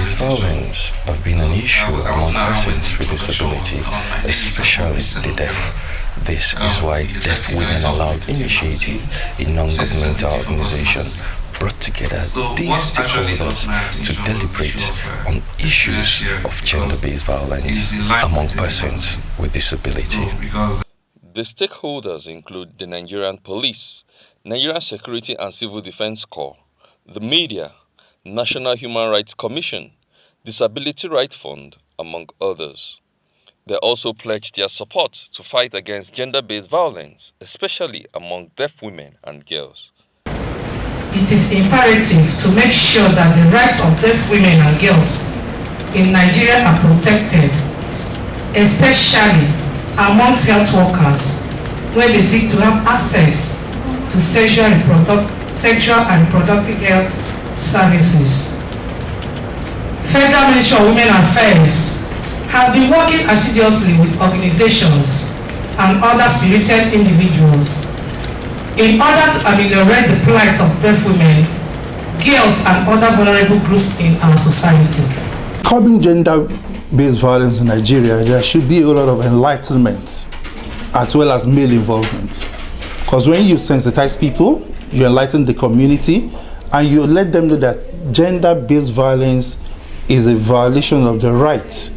Gender-based violence have been an issue among persons with disability, especially the deaf. This is why Deaf Women Aloud Initiative, a non-governmental organization, brought together these stakeholders to deliberate on issues of gender-based violence among persons with disability. The stakeholders include the Nigerian Police, Nigerian Security and Civil Defense Corps, the media, National Human Rights Commission, Disability Rights Fund, among others. They also pledged their support to fight against gender-based violence, especially among deaf women and girls. It is imperative to make sure that the rights of deaf women and girls in Nigeria are protected, especially amongst health workers, where they seek to have access to sexual and reproductive health services. Federal Ministry of Women Affairs has been working assiduously with organizations and other spirited individuals in order to ameliorate the plights of deaf women, girls, and other vulnerable groups in our society. Curbing gender-based violence in Nigeria, there should be a lot of enlightenment as well as male involvement. Because when you sensitize people, you enlighten the community, and you let them know that gender-based violence is a violation of the rights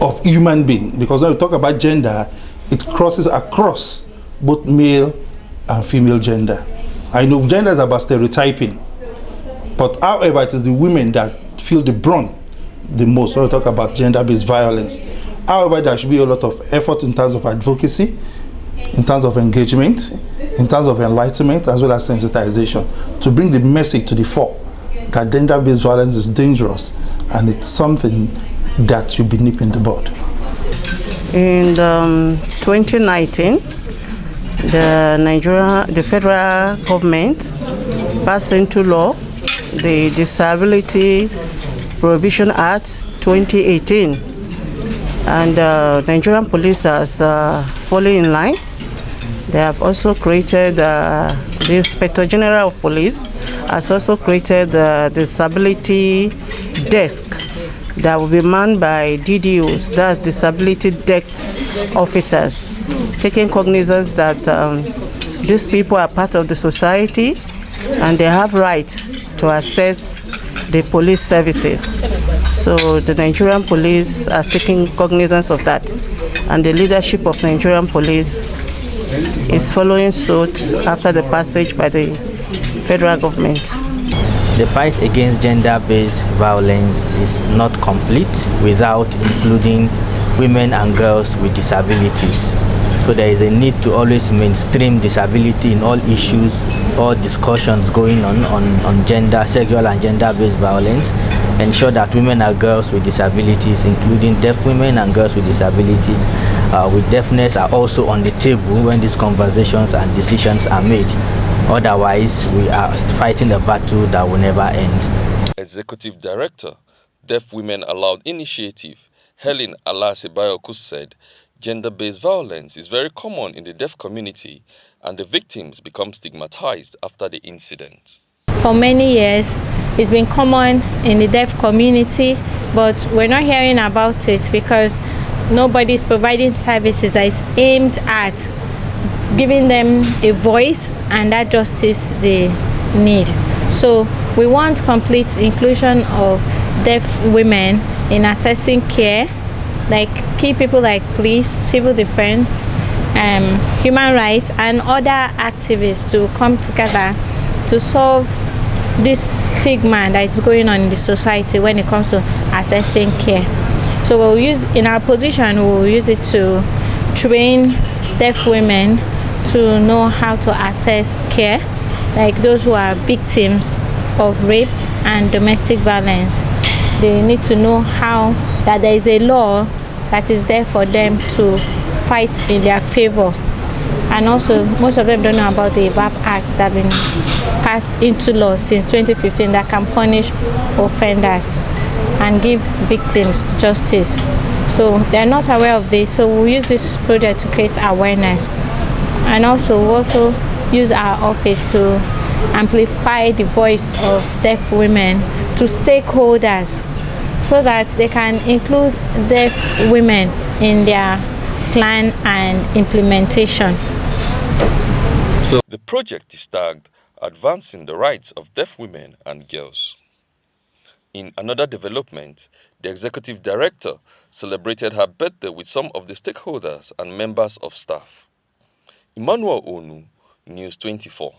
of human beings. Because when we talk about gender, it crosses across both male and female gender. I know gender is about stereotyping, but however, it is the women that feel the brunt the most when we talk about gender-based violence. However, there should be a lot of effort in terms of advocacy, in terms of engagement, in terms of enlightenment, as well as sensitization, to bring the message to the fore that gender-based violence is dangerous and it's something that should be nipped in the bud. In 2019, the federal government passed into law the Disability Prohibition Act 2018, and Nigerian police has fallen in line. They have also created the Inspector General of Police has also created the disability desk that will be manned by DDOs, that's disability desk officers, taking cognizance that these people are part of the society and they have right to access the police services. So the Nigerian police has taken cognizance of that, and the leadership of Nigerian police is following suit after the passage by the federal government. The fight against gender-based violence is not complete without including women and girls with disabilities. So there is a need to always mainstream disability in all issues, all discussions going on gender, sexual and gender-based violence. Ensure that women and girls with disabilities, including deaf women and girls with disabilities with deafness, are also on the table when these conversations and decisions are made. Otherwise, we are fighting a battle that will never end. Executive Director, Deaf Women Aloud Initiative, Helen Alasebayoku, said gender-based violence is very common in the deaf community and the victims become stigmatized after the incident. For many years, it's been common in the deaf community, but we're not hearing about it because nobody is providing services that is aimed at giving them a voice and that justice they need. So we want complete inclusion of deaf women in accessing care, like key people like police, civil defense, human rights, and other activists to come together to solve this stigma that is going on in the society when it comes to accessing care. So we'll use, in our position, we'll use it to train deaf women to know how to access care, like those who are victims of rape and domestic violence. They need to know how that there is a law that is there for them to fight in their favor. And also, most of them don't know about the VAP Act that has been passed into law since 2015 that can punish offenders and give victims justice. So they're not aware of this, so we'll use this project to create awareness. And also, we'll also use our office to amplify the voice of deaf women to stakeholders so that they can include deaf women in their plan and implementation. So the project is tagged Advancing the Rights of Deaf Women and Girls. In another development, the executive director celebrated her birthday with some of the stakeholders and members of staff. Emmanuel Onu, News 24.